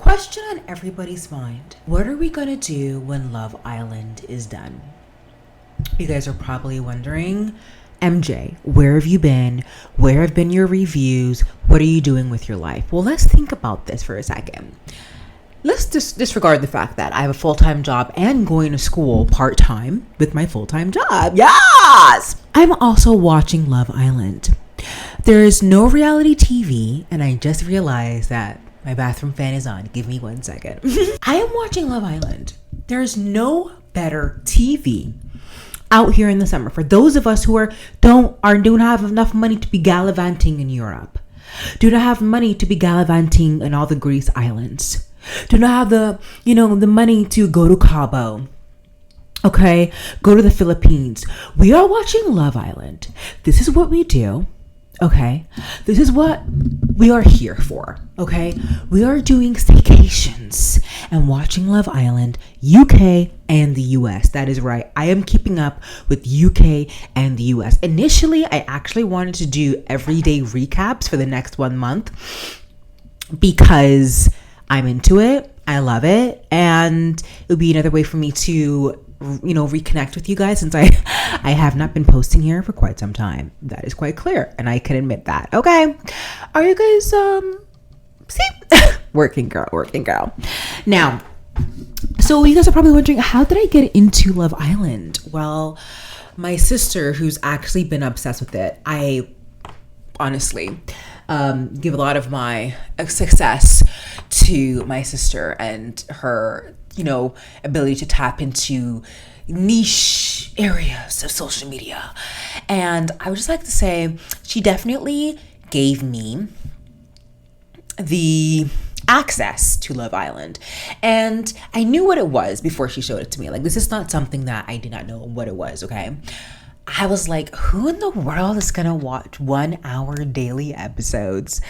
question on everybody's mind. What are we gonna do when Love Island is done? You guys are probably wondering, MJ, where have you been? Where have been your reviews? What are you doing with your life? Well, let's think about this for a second. Let's disregard the fact that I have a full-time job and going to school part-time with my full-time job. Yes! I'm also watching Love Island. There is no reality TV, and I just realized that my bathroom fan is on. Give me 1 second. I am watching Love Island. There's no better TV out here in the summer for those of us who don't have enough money to be gallivanting in Europe, do not have money to be gallivanting in all the Greece islands, do not have the money to go to Cabo, okay, go to the Philippines. We are watching Love Island. This is what we do. Okay, this is what we are here for. Okay, we are doing staycations and watching Love Island, UK and the US. That is right. I am keeping up with UK and the US. Initially, I actually wanted to do everyday recaps for the next 1 month because I'm into it. I love it, and it would be another way for me to reconnect with you guys, since I have not been posting here for quite some time. That is quite clear, and I can admit that. Okay, are you guys see working girl now? So you guys are probably wondering, how did I get into Love Island? Well, my sister, who's actually been obsessed with it, I honestly give a lot of my success to my sister and her ability to tap into niche areas of social media. And I would just like to say, she definitely gave me the access to Love Island. And I knew what it was before she showed it to me. Like, this is not something that I did not know what it was, okay? I was like, who in the world is gonna watch 1 hour daily episodes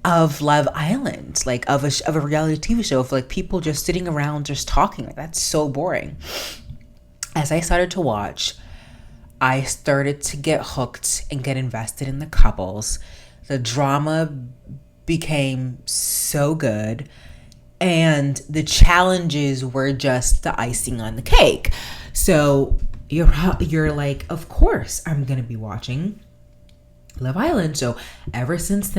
of Love Island, like of a reality TV show, of like people just sitting around just talking? Like, that's so boring. As I started to watch, I started to get hooked and get invested in the couples. The drama became so good, and the challenges were just the icing on the cake. So you're like, of course I'm gonna be watching Love Island. So ever since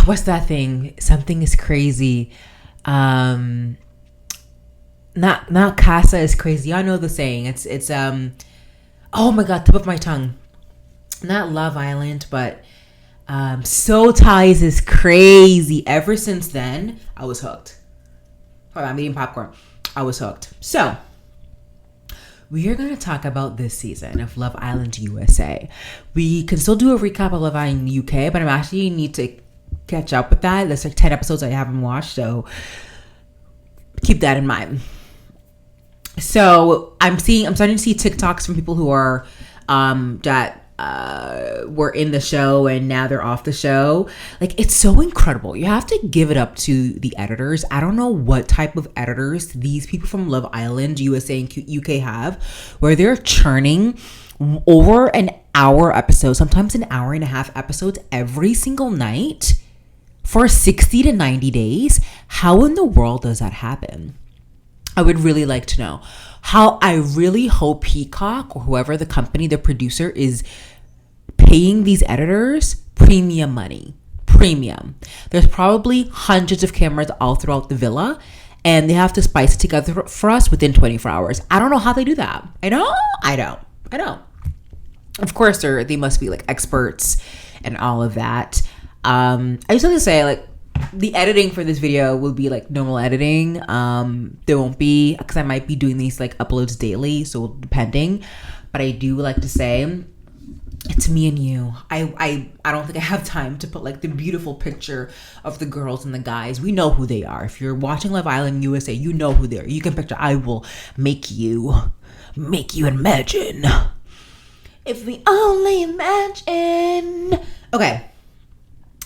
what's that thing? Something is crazy. Not Casa is crazy. I know the saying. It's oh my god, tip of my tongue. Not Love Island, but So Ties is crazy. Ever since then, I was hooked. Hold on, I'm eating popcorn. I was hooked. So we are going to talk about this season of Love Island USA. We can still do a recap of Love Island UK, but I'm actually need to catch up with that. There's like 10 episodes I haven't watched, so keep that in mind. So I'm starting to see TikToks from people who are were in the show and now they're off the show. Like, it's so incredible. You have to give it up to the editors. I don't know what type of editors these people from Love Island USA and UK have, where they're churning over an hour episode, sometimes an hour and a half episodes every single night for 60 to 90 days. How in the world does that happen? I would really like to know. I really hope Peacock or whoever the company, the producer, is paying these editors premium money. Premium. There's probably hundreds of cameras all throughout the villa, and they have to spice it together for us within 24 hours. I don't know how they do that. I don't. Of course, they must be like experts and all of that. I just want to say, like, the editing for this video will be like normal editing. There won't be, because I might be doing these like uploads daily, so depending. But I do like to say, it's me and you. I don't think I have time to put like the beautiful picture of the girls and the guys. We know who they are. If you're watching Love Island USA, you know who they are. You can picture. I will make you imagine. If we only imagine. Okay,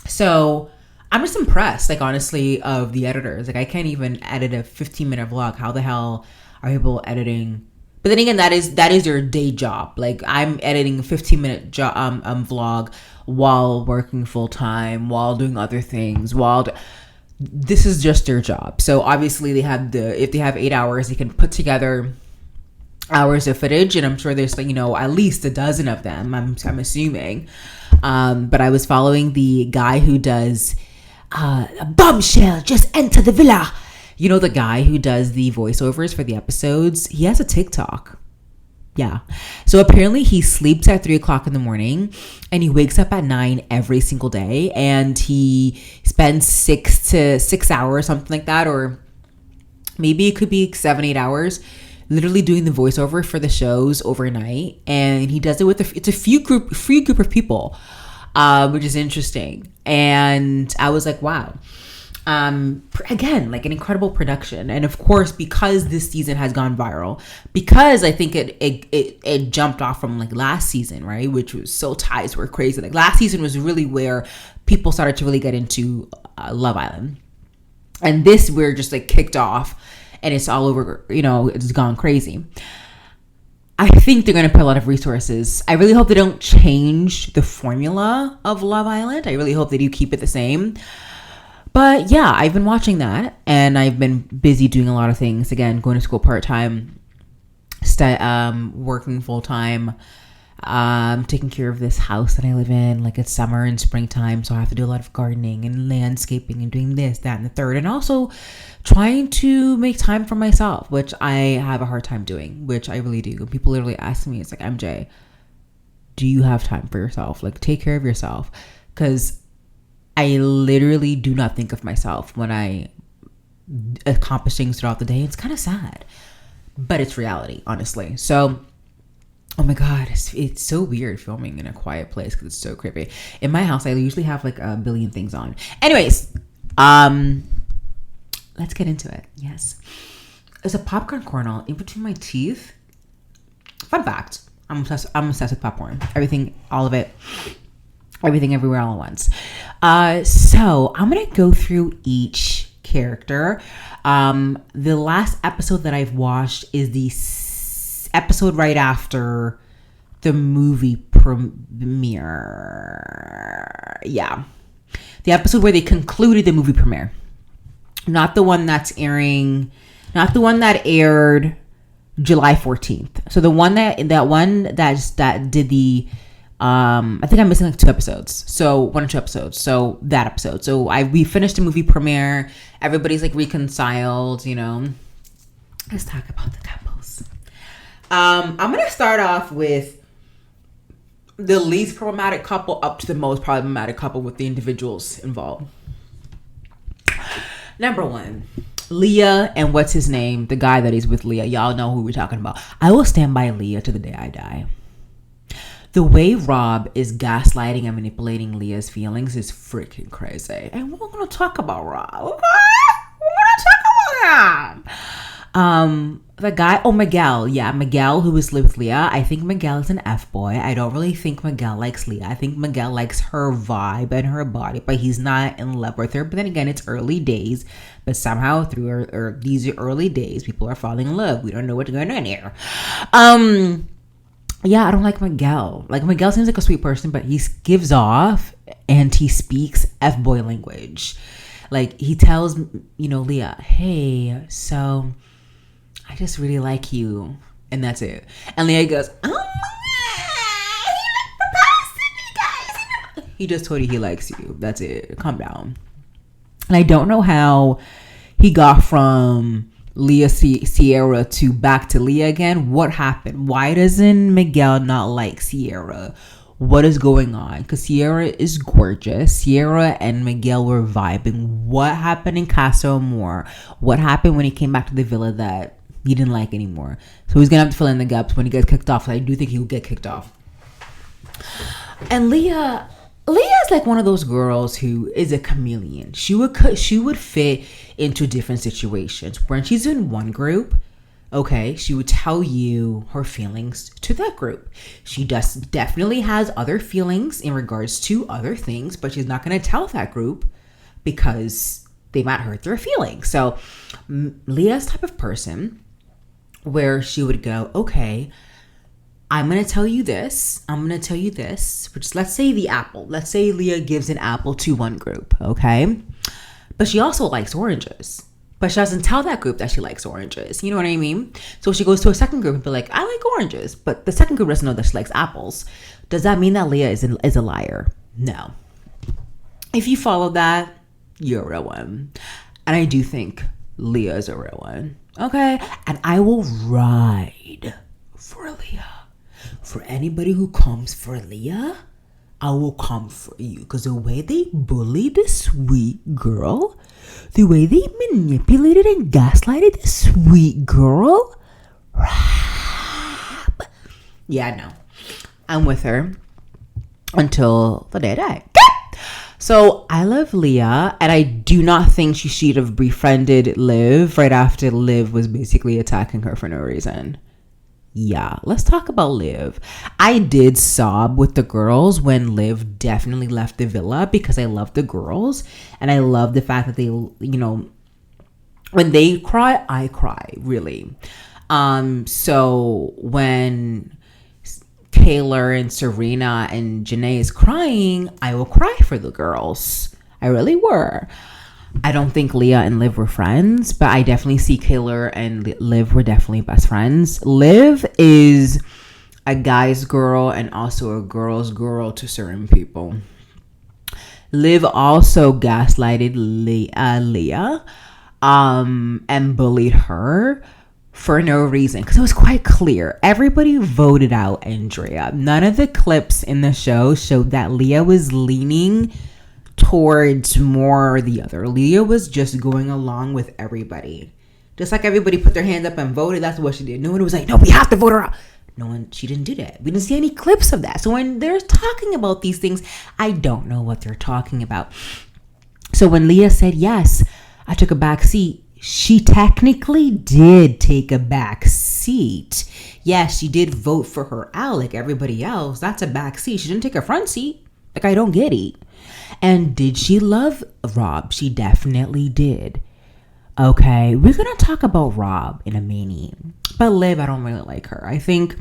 so I'm just impressed, like, honestly, of the editors. Like, I can't even edit a 15-minute vlog. How the hell are people editing? But then again, that is their day job. Like, I'm editing a 15-minute vlog while working full time, while doing other things, this is just their job. So obviously if they have 8 hours, they can put together hours of footage, and I'm sure there's like, at least a dozen of them, I'm assuming. But I was following the guy who does a bombshell just enter the villa, the guy who does the voiceovers for the episodes. He has a TikTok. Yeah. So apparently he sleeps at 3 o'clock in the morning and he wakes up at 9 every single day, and he spends 6 hours, something like that, or maybe it could be 7-8 hours, literally doing the voiceover for the shows overnight. And he does it with it's a free group of people, which is interesting. And I was like, wow. Again, like an incredible production. And of course, because this season has gone viral, because I think it jumped off from like last season, right? Which was so ties were crazy. Like last season was really where people started to really get into Love Island. And this, we're just like kicked off and it's all over, it's gone crazy. I think they're going to put a lot of resources. I really hope they don't change the formula of Love Island. I really hope they do keep it the same. But yeah, I've been watching that, and I've been busy doing a lot of things. Again, going to school part-time, working full-time, taking care of this house that I live in. Like, it's summer and springtime, so I have to do a lot of gardening and landscaping and doing this, that, and the third. And also trying to make time for myself, which I have a hard time doing, which I really do. People literally ask me, it's like, MJ, do you have time for yourself? Like, take care of yourself. Because I literally do not think of myself when I accomplish things throughout the day. It's kind of sad, but it's reality, honestly. So, oh my God, it's so weird filming in a quiet place because it's so creepy. In my house, I usually have like a billion things on. Anyways, let's get into it. Yes. There's a popcorn kernel in between my teeth. Fun fact, I'm obsessed with popcorn. Everything, all of it. Everything, everywhere, all at once. So I'm going to go through each character. The last episode that I've watched is the episode right after the movie premiere. Yeah. The episode where they concluded the movie premiere. Not the one that aired July 14th. So the one that did the I think I'm missing like 2 episodes. So 1 or 2 episodes. So that episode. So we finished the movie premiere. Everybody's like reconciled, Let's talk about the couples. I'm gonna start off with the least problematic couple up to the most problematic couple with the individuals involved. Number 1, Leah and what's his name? The guy that is with Leah. Y'all know who we're talking about. I will stand by Leah to the day I die. The way Rob is gaslighting and manipulating Leah's feelings is freaking crazy. And we're going to talk about Rob. Okay? We're going to talk about him. The guy, Miguel. Yeah, Miguel, who is with Leah. I think Miguel is an F-boy. I don't really think Miguel likes Leah. I think Miguel likes her vibe and her body, but he's not in love with her. But then again, it's early days. But somehow through these early days, people are falling in love. We don't know what's going on here. Yeah, I don't like Miguel. Like, Miguel seems like a sweet person, but he gives off and he speaks F-boy language. Like, he tells, Leah, hey, so I just really like you. And that's it. And Leah goes, oh my God, he proposed to me, guys. He just told you he likes you. That's it. Calm down. And I don't know how he got from Leah Sierra to back to Leah again. What happened? Why doesn't Miguel not like Sierra? What is going on? Because Sierra is gorgeous. Sierra and Miguel were vibing. What happened in Casa Amor? What happened when he came back to the villa that he didn't like anymore? So he's gonna have to fill in the gaps when he gets kicked off. I do think he will get kicked off. And Leah is like one of those girls who is a chameleon. She would fit into different situations. When she's in one group, okay, she would tell you her feelings to that group. She definitely has other feelings in regards to other things, but she's not going to tell that group because they might hurt their feelings. So Leah's type of person where she would go, okay, I'm going to tell you this. Which, let's say the apple. Let's say Leah gives an apple to one group, okay? But she also likes oranges. But she doesn't tell that group that she likes oranges. You know what I mean? So she goes to a second group and be like, I like oranges. But the second group doesn't know that she likes apples. Does that mean that Leah is a liar? No. If you follow that, you're a real one. And I do think Leah is a real one. Okay? And I will ride for Leah. For anybody who comes for Leah, I will come for you. Because the way they bullied this sweet girl, the way they manipulated and gaslighted this sweet girl, yeah, no. I'm with her until the day I die. So I love Leah, and I do not think she should have befriended Liv right after Liv was basically attacking her for no reason. Yeah, let's talk about Liv. I did sob with the girls when Liv definitely left the villa because I love the girls, and I love the fact that they, you know, when they cry, I cry, really. So when Kayla and Serena and Janae is crying, I will cry for the girls. I really were. I don't think Leah and Liv were friends, but I definitely see Kayla and Liv were definitely best friends. Liv is a guy's girl and also a girl's girl to certain people. Liv also gaslighted Leah and bullied her for no reason, because it was quite clear. Everybody voted out Andrea. None of the clips in the show showed that Leah was leaning towards more or the other. Leah was just going along with everybody. Just like everybody put their hands up and voted, that's what she did. No one was like, no, we have to vote her out. No one, she didn't do that. We didn't see any clips of that. So when they're talking about these things, I don't know what they're talking about. So when Leah said, yes, I took a back seat, she technically did take a back seat. Yes, she did vote for her out like everybody else. That's a back seat. She didn't take a front seat. Like, I don't get it. And did she love Rob? She definitely did. Okay, we're going to talk about Rob in a minute. But Liv, I don't really like her. I think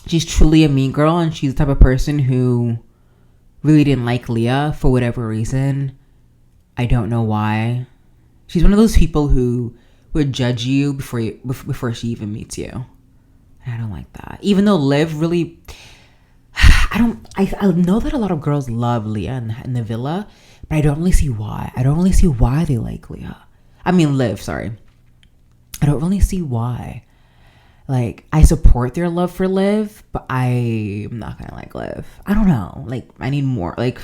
she's truly a mean girl, and she's the type of person who really didn't like Leah for whatever reason. I don't know why. She's one of those people who would judge you before she even meets you. I don't like that. Even though Liv really, I know that a lot of girls love Leah in the villa, but I don't really see why. I don't really see why they like Leah. I mean, Liv, sorry. I don't really see why. Like, I support their love for Liv, but I'm not gonna like Liv. I don't know. Like, I need more. Like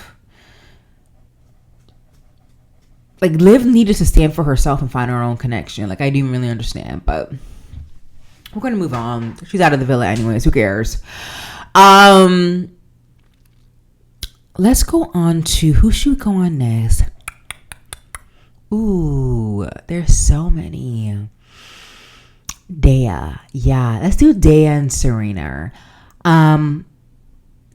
Liv needed to stand for herself and find her own connection. Like, I didn't really understand, but we're gonna move on. She's out of the villa anyways. Who cares? Let's go on to who should we go on next? Ooh, there's so many. Dea. Yeah, let's do Dea and Serena.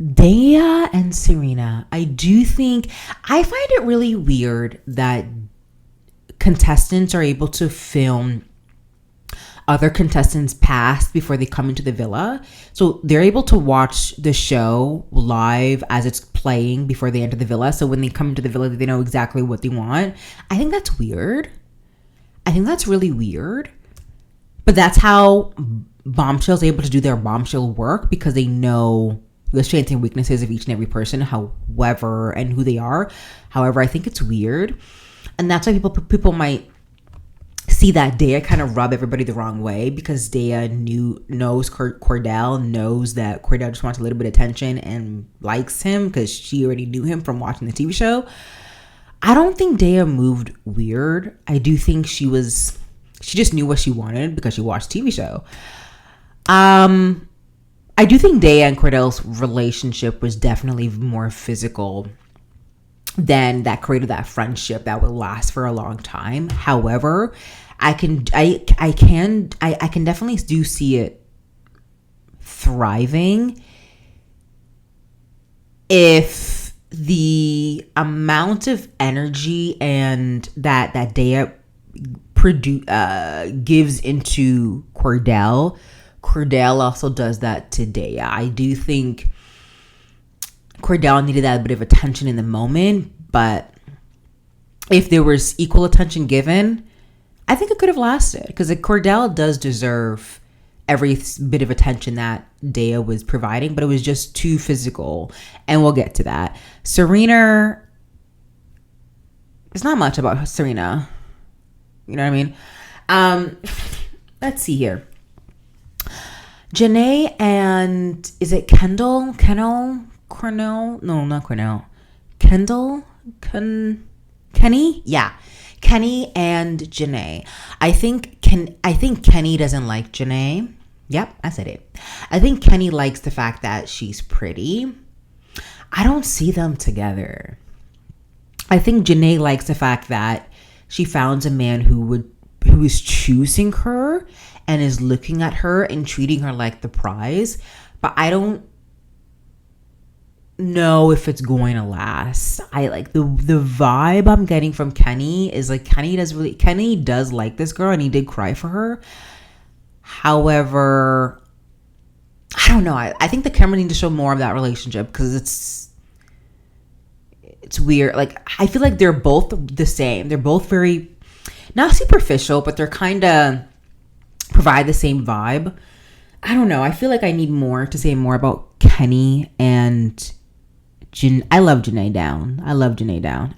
Dea and Serena, I find it really weird that contestants are able to film other contestants' past before they come into the villa. So they're able to watch the show live as it's playing before they enter the villa. So when they come into the villa, they know exactly what they want. I think that's weird. I think that's really weird. But that's how Bombshell's able to do their bombshell work, because they know the strengths and weaknesses of each and every person, however, and who they are. However, I think it's weird. And that's why people might see that Dea kind of rub everybody the wrong way, because Dea knows Cordell, knows that Cordell just wants a little bit of attention and likes him because she already knew him from watching the TV show. I don't think Dea moved weird. I do think she just knew what she wanted because she watched TV show. I do think Dea and Cordell's relationship was definitely more physical than that created that friendship that would last for a long time. However, I can definitely do see it thriving if the amount of energy and that Dea gives into Cordell Cordell also does that to Dea. I do think Cordell needed that bit of attention in the moment, but if there was equal attention given, I think it could have lasted, because Cordell does deserve every bit of attention that Dea was providing, but it was just too physical, and we'll get to that. Serena, it's not much about Serena. You know what I mean? Let's see here. Janae and, is it Kendall? Cornell? No, not Cornell. Kendall? Kenny? Yeah. Kenny and Janae. I think Kenny doesn't like Janae. Yep, I said it. I think Kenny likes the fact that she's pretty. I don't see them together. I think Janae likes the fact that she found a man who is choosing her and is looking at her and treating her like the prize. But I don't know if it's going to last. I like the vibe I'm getting from Kenny is like Kenny does like this girl, and he did cry for her. However, I don't know. I think the camera need to show more of that relationship, because it's weird. Like, I feel like they're both the same. They're both very, not superficial, but they're kind of provide the same vibe. I don't know. I feel like I need more to say more about Kenny and I love Janae Down. I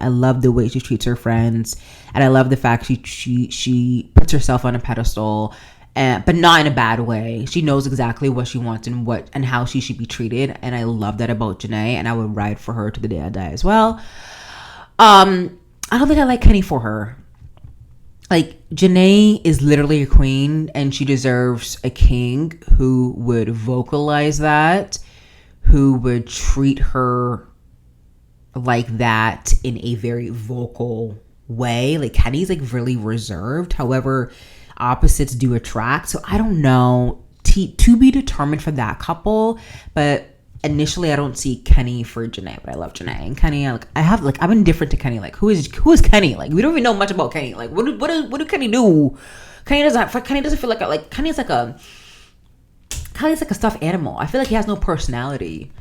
love the way she treats her friends, and I love the fact she puts herself on a pedestal, but not in a bad way. She knows exactly what she wants and how she should be treated, and I love that about Janae, and I would ride for her to the day I die as well. I don't think I like Kenny for her. Like, Janae is literally a queen, and she deserves a king who would vocalize that, who would treat her like that in a very vocal way. Like, Kenny's like really reserved. However, opposites do attract. So I don't know. To be determined for that couple. But initially, I don't see Kenny for Janae, but I love Janae and Kenny. I'm indifferent to Kenny. Like, who is Kenny? Like, we don't even know much about Kenny. Like, what do Kenny do? Kenny doesn't feel like Kenny's like a stuffed animal. I feel like he has no personality.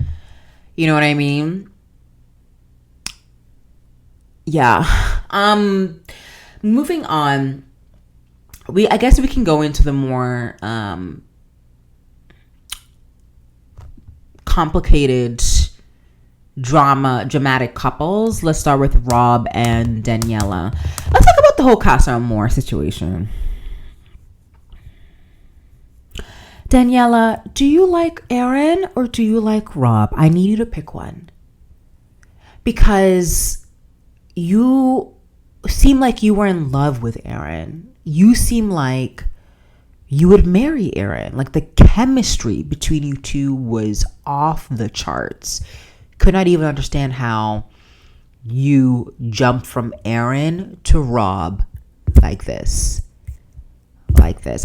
You know what I mean? Yeah. Moving on. I guess we can go into the more complicated dramatic couples. Let's start with Rob and Daniela. Let's talk about the whole Casa Amor situation. Daniela, do you like Aaron or do you like Rob? I need you to pick one. Because you seem like you were in love with Aaron. You seem like you would marry Aaron. Like, the chemistry between you two was off the charts. Could not even understand how you jumped from Aaron to Rob like this.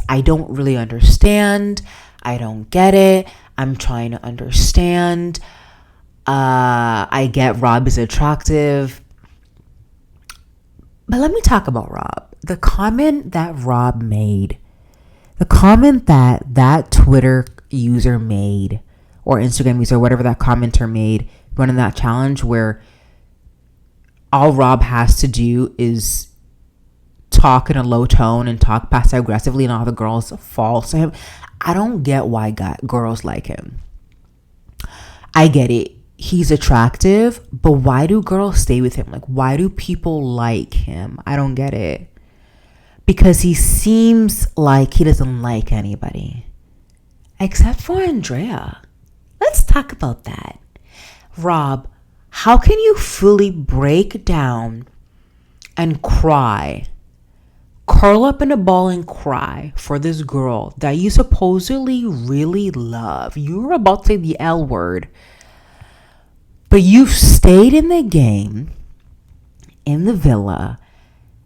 I don't really understand. I don't get it. I'm trying to understand. I get Rob is attractive. But let me talk about Rob. The comment that Rob made, the comment that Twitter user made, or Instagram user, whatever that commenter made, running that challenge where all Rob has to do is talk in a low tone and talk passive aggressively, and all the girls fall to him. I don't get why girls like him. I get it. He's attractive, but why do girls stay with him? Like, why do people like him? I don't get it. Because he seems like he doesn't like anybody. Except for Andrea. Let's talk about that. Rob, how can you fully break down and cry, curl up in a ball and cry for this girl that you supposedly really love? You were about to say the L word. But you've stayed in the game, in the villa,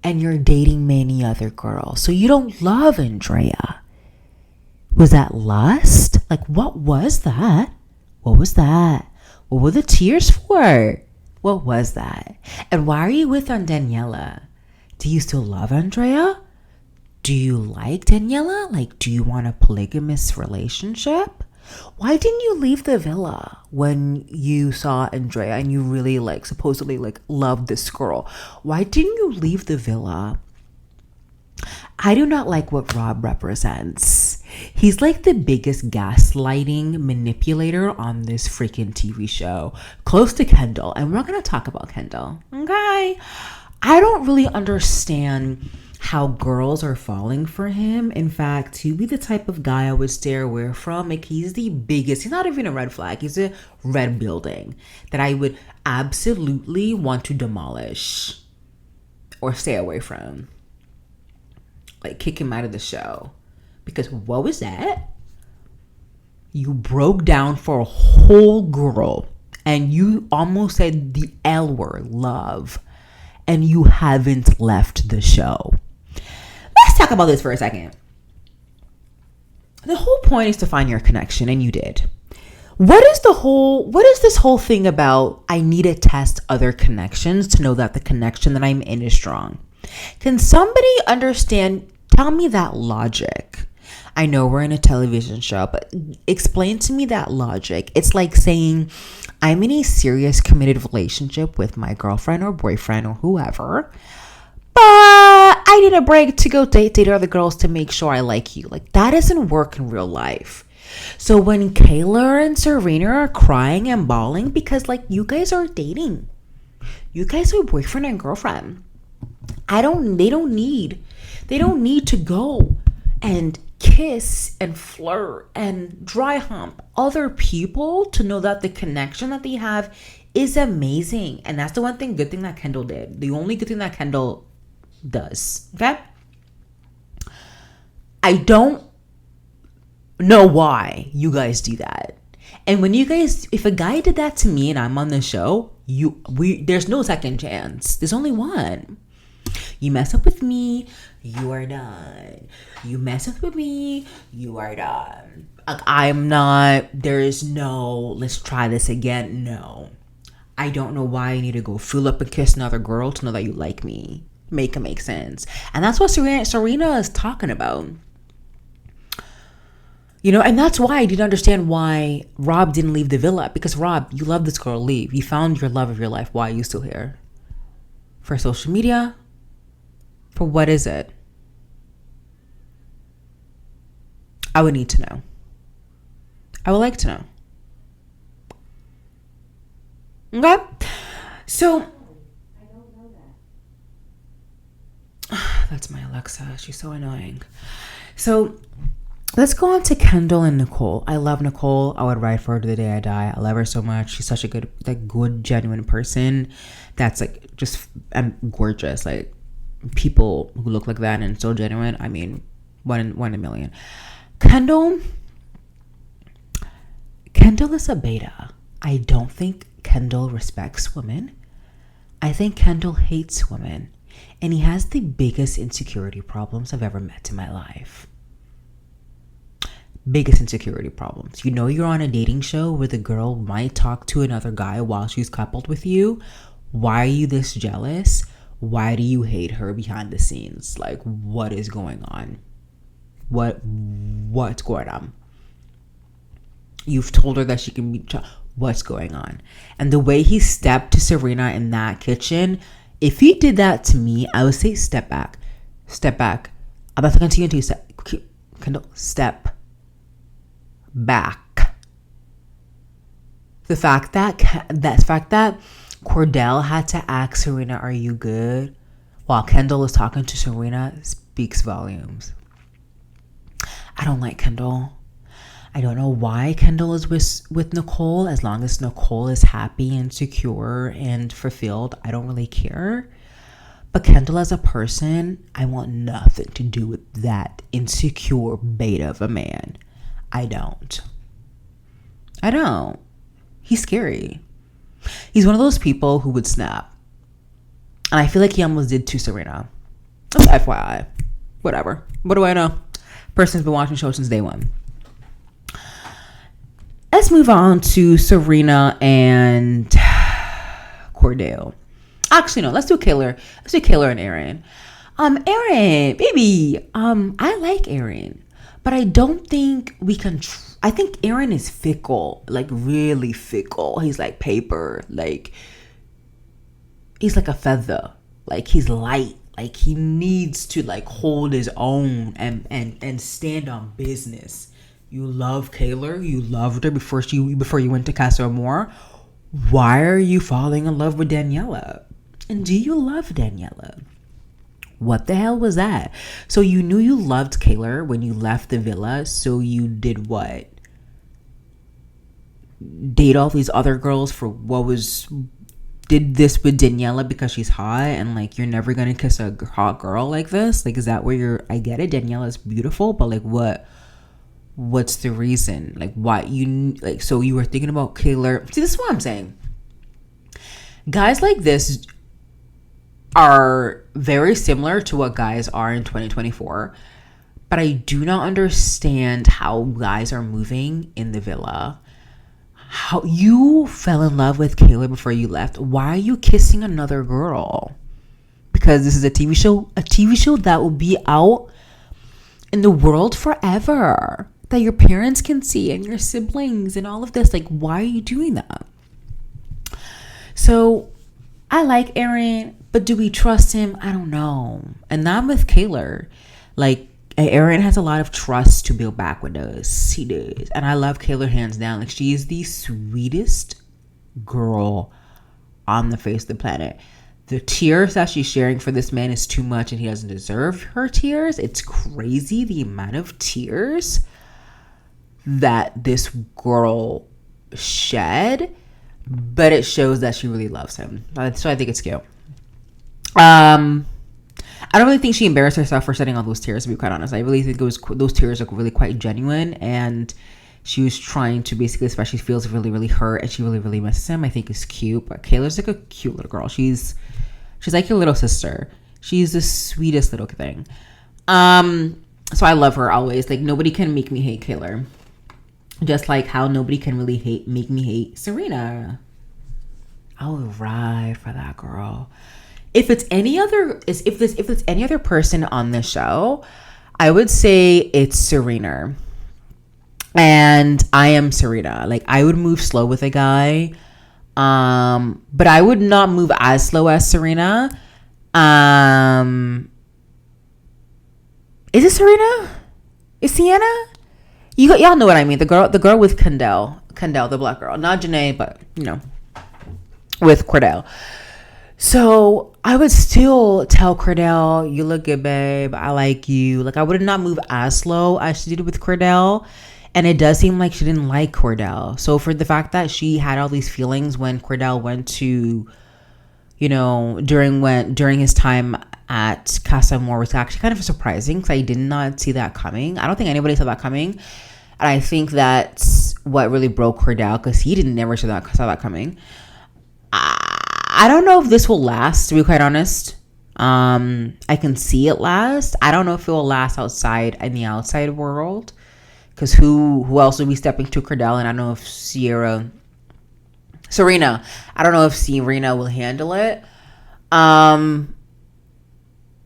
and you're dating many other girls. So you don't love Andrea. Was that lust? Like, what was that? What was that? What were the tears for? What was that? And why are you with Daniela? Do you still love Andrea? Do you like Daniela? Like, do you want a polygamous relationship? Why didn't you leave the villa when you saw Andrea and you really like supposedly like loved this girl? Why didn't you leave the villa? I do not like what Rob represents. He's like the biggest gaslighting manipulator on this freaking TV show, close to Kendall. And we're going to talk about Kendall. Okay. I don't really understand how girls are falling for him. In fact, he'd be the type of guy I would stay away from. Like, he's the biggest, he's not even a red flag, he's a red building that I would absolutely want to demolish or stay away from. Like, kick him out of the show. Because what was that? You broke down for a whole girl and you almost said the L word, love, and you haven't left the show. Let's talk about this for a second. The whole point is to find your connection, and you did. What is this whole thing about? I need to test other connections to know that the connection that I'm in is strong. Can somebody tell me that logic? I know we're in a television show, but explain to me that logic. It's like saying, I'm in a serious committed relationship with my girlfriend or boyfriend or whoever, but I need a break to go date other girls to make sure I like you. Like, that doesn't work in real life. So when Kayla and Serena are crying and bawling because, like, you guys are dating, you guys are boyfriend and girlfriend. They don't need to go and kiss and flirt and dry hump other people to know that the connection that they have is amazing. And that's the good thing that Kendall did. The only good thing that Kendall does. Okay? I don't know why you guys do that. And when if a guy did that to me and I'm on the show, there's no second chance. There's only one. You mess up with me, you are done. You mess up with me, you are done. Like, there is no, let's try this again. No. I don't know why I need to go fill up and kiss another girl to know that you like me. Make it make sense. And that's what Serena is talking about. You know, and that's why I didn't understand why Rob didn't leave the villa. Because Rob, you love this girl, leave. You found your love of your life. Why are you still here? For social media? For what is it? I would need to know. I would like to know. Okay? So, that's my Alexa. She's so annoying. So, let's go on to Kendall and Nicole. I love Nicole. I would ride for her to the day I die. I love her so much. She's such a good, genuine person. That's like just gorgeous. Like, people who look like that and so genuine. I mean, one in a million. Kendall is a beta. I don't think Kendall respects women. I think Kendall hates women. And he has the biggest insecurity problems I've ever met in my life. Biggest insecurity problems. You know, you're on a dating show where the girl might talk to another guy while she's coupled with you. Why are you this jealous? Why do you hate her behind the scenes? Like, what is going on? What's going on? You've told her that she can be. What's going on? And the way he stepped to Serena in that kitchen, if he did that to me, I would say step back. Step back. I'm about to continue to step back. The fact that Cordell had to ask Serena, "Are you good?" while Kendall is talking to Serena speaks volumes. I don't like Kendall. I don't know why Kendall is with Nicole. As long as Nicole is happy and secure and fulfilled, I don't really care. But Kendall as a person, I want nothing to do with that insecure beta of a man. I don't. He's scary. He's one of those people who would snap. And I feel like he almost did to Serena. Just FYI. Whatever. What do I know? Person's been watching the show since day one. Let's move on to Serena and Cordell. Actually, no. Let's do Kayla. Let's do Kayla and Aaron. Aaron, baby, I like Aaron, but I don't think we can. I think Aaron is fickle, like really fickle. He's like paper, like he's like a feather, like he's light, like he needs to like hold his own and stand on business. You love Kayla, you loved her before you went to Casa Amor. Why are you falling in love with Daniela? And do you love Daniela? What the hell was that? So you knew you loved Kayla when you left the villa, so you did what? Date all these other girls for what was... Did this with Daniela because she's hot and like you're never gonna kiss a hot girl like this? Like, is that where you're... I get it, Daniela's beautiful, but like what's the reason? Like, why you... Like, so you were thinking about Kayla... See, this is what I'm saying. Guys like this are very similar to what guys are in 2024, but I do not understand how guys are moving in the villa. How you fell in love with Kayla before you left. Why are you kissing another girl? Because this is a TV show that will be out in the world forever, that your parents can see and your siblings and all of this. Like, why are you doing that? So I like Aaron, but do we trust him? I don't know. And not with Kayla. Like, Aaron has a lot of trust to build back with us. He does. And I love Kayla hands down. Like, she is the sweetest girl on the face of the planet. The tears that she's sharing for this man is too much, and he doesn't deserve her tears. It's crazy the amount of tears that this girl shed, but it shows that she really loves him. So I think it's cute. I don't really think she embarrassed herself for shedding all those tears, to be quite honest. I really think those tears are really quite genuine, and she was trying to basically express she feels really, really hurt, and she really, really misses him. I think it's cute, but Kayla's like a cute little girl. She's like your little sister. She's the sweetest little thing. So I love her always. Like, nobody can make me hate Kayla, just like how nobody can really make me hate Serena. I'll ride for that girl. If it's any other person on the show, I would say it's Serena. And I am Serena. Like, I would move slow with a guy. But I would not move as slow as Serena. Is it Serena? Is Sienna? Y'all know what I mean. The girl with Kendall, the black girl. Not Janae, but with Cordell. So I would still tell Cordell, you look good, babe. I like you. Like, I would not move as slow as she did with Cordell. And it does seem like she didn't like Cordell. So for the fact that she had all these feelings when Cordell went to, during his time at Casa Amor, was actually kind of surprising, because I did not see that coming. I don't think anybody saw that coming. And I think that's what really broke Cordell, because he never saw that coming. I don't know if this will last, to be quite honest. I can see it last. I don't know if it will last outside in the outside world, because who else will be stepping to Cordell? And I don't know if Serena. I don't know if Serena will handle it.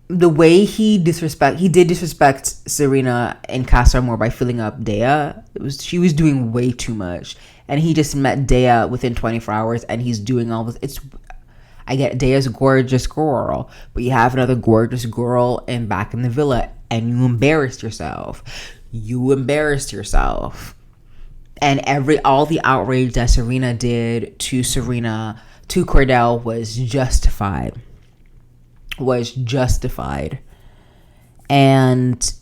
The way he did disrespect Serena in Casa Amor by filling up Dea. She was doing way too much, and he just met Dea within 24 hours, and he's doing all this. I get Dea's a gorgeous girl, but you have another gorgeous girl back in the villa, and you embarrassed yourself. And all the outrage that Serena did to Cordell was justified. And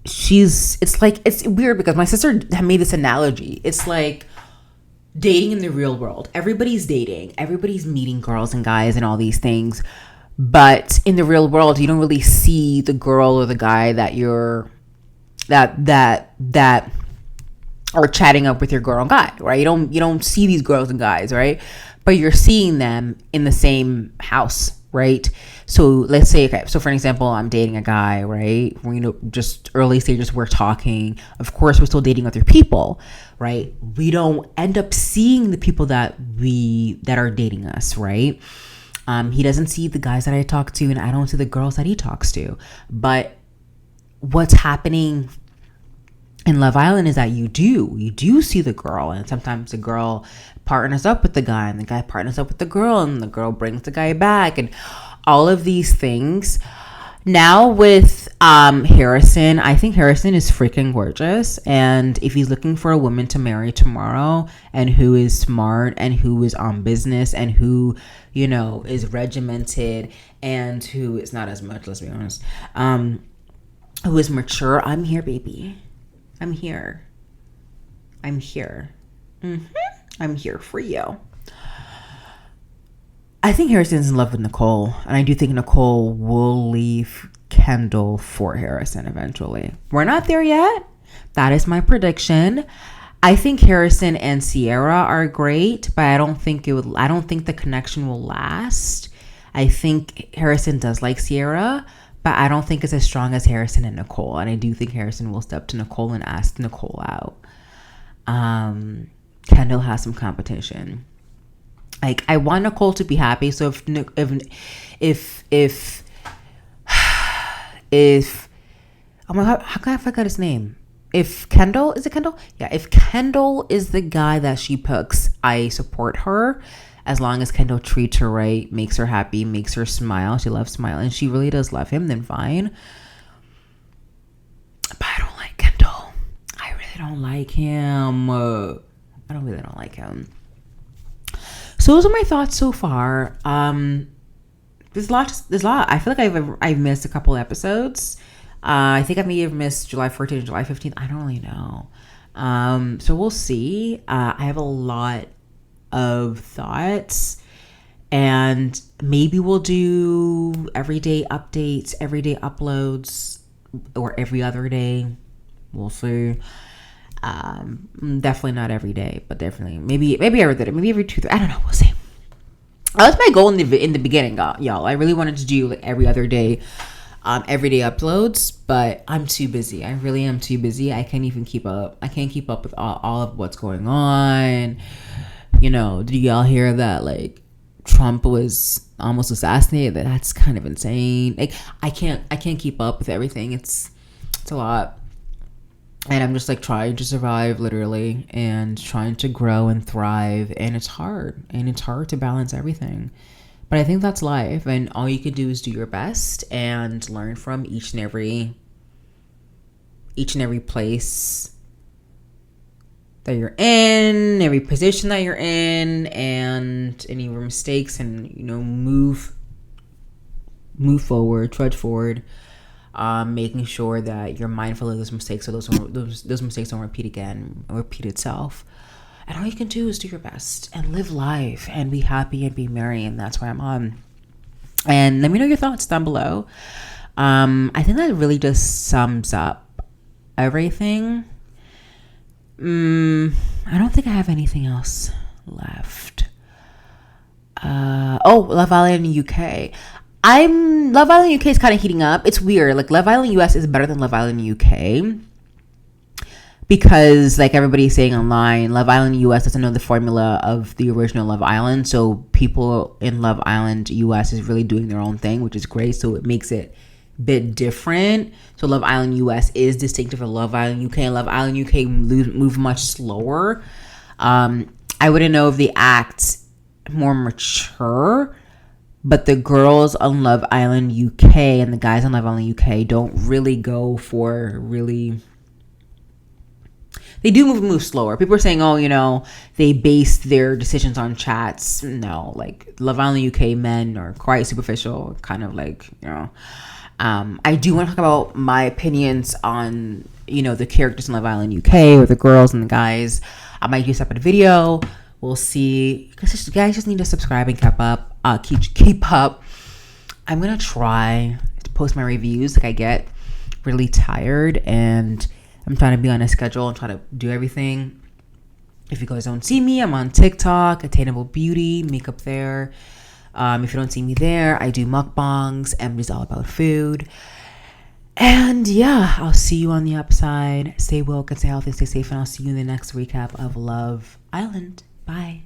it's weird, because my sister made this analogy. It's like dating in the real world. Everybody's dating, everybody's meeting girls and guys and all these things, but in the real world, you don't really see the girl or the guy that are chatting up with your girl and guy, right? You don't see these girls and guys, right? But you're seeing them in the same house, right? So let's say, okay, so for an example, I'm dating a guy, right? Just early stages, we're talking. Of course, we're still dating other people, right? We don't end up seeing the people that are dating us, right? He doesn't see the guys that I talk to, and I don't see the girls that he talks to. But what's happening in Love Island is that you do see the girl, and sometimes the girl partners up with the guy, and the guy partners up with the girl, and the girl brings the guy back, and all of these things. Now with Harrison, I think Harrison is freaking gorgeous, and if he's looking for a woman to marry tomorrow, and who is smart, and who is on business, and who, you know, is regimented, and who is not as much, let's be honest, who is mature, I'm here, baby. I'm here. I'm here for you. I think Harrison's in love with Nicole, and I do think Nicole will leave Kendall for Harrison eventually. We're not there yet. That is my prediction. I think Harrison and Sierra are great, but I don't think the connection will last. I think Harrison does like Sierra, but I don't think it's as strong as Harrison and Nicole. And I do think Harrison will step to Nicole and ask Nicole out. Kendall has some competition. Like, I want Nicole to be happy. So if oh my God, how can I forget his name? If Kendall, is it Kendall? Yeah, if Kendall is the guy that she picks, I support her. As long as Kendall treats her right, makes her happy, makes her smile. She loves smiling. She really does love him, then fine. But I don't like Kendall. I really don't like him. I really don't like him. So those are my thoughts so far. There's a lot. I feel like I've missed a couple episodes. I think I may have missed July 14th and July 15th. I don't really know. So we'll see. I have a lot of thoughts, and maybe we'll do everyday updates, everyday uploads, or every other day. We'll see. Definitely not every day, but definitely maybe every day, maybe every 2 I don't know, we'll see. That's my goal in the beginning, y'all. I really wanted to do like every other day, everyday uploads, but I'm too busy. I really am too busy. I can't even keep up. I can't keep up with all of what's going on. You know, did y'all hear that like Trump was almost assassinated? That's kind of insane. Like, I can't keep up with everything. It's a lot. And I'm just like trying to survive, literally, and trying to grow and thrive. And it's hard. And it's hard to balance everything. But I think that's life. And all you can do is do your best and learn from each and every place that you're in, every position that you're in, and any of your mistakes, and, you know, move forward, trudge forward. Making sure that you're mindful of those mistakes, so those mistakes don't repeat itself. And all you can do is do your best and live life and be happy and be merry, and that's why I'm on. And let me know your thoughts down below. I think that really just sums up everything. I don't think I have anything else left. Love Island UK. Love Island UK is kind of heating up. It's weird. Like, Love Island US is better than Love Island UK because, like everybody's saying online, Love Island US doesn't know the formula of the original Love Island. So people in Love Island US is really doing their own thing, which is great. So it makes it a bit different. So Love Island US is distinctive from Love Island UK. And Love Island UK move much slower. I wouldn't know if they act more mature. But the girls on Love Island UK and the guys on Love Island UK don't really go for really... They do move slower. People are saying, oh, you know, they base their decisions on chats. No, like, Love Island UK men are quite superficial, kind of like, you know. I do want to talk about my opinions on, you know, the characters in Love Island UK, or the girls and the guys. I might do a separate video. We'll see. Because you guys just need to subscribe and keep up. Keep up. I'm gonna try to post my reviews. Like, I get really tired, and I'm trying to be on a schedule and try to do everything. If you guys don't see me, I'm on TikTok, Attainable Beauty, makeup there. If you don't see me there, I do mukbangs. Emily's all about food. And yeah, I'll see you on the upside. Stay woke and stay healthy, stay safe, and I'll see you in the next recap of Love Island. Bye.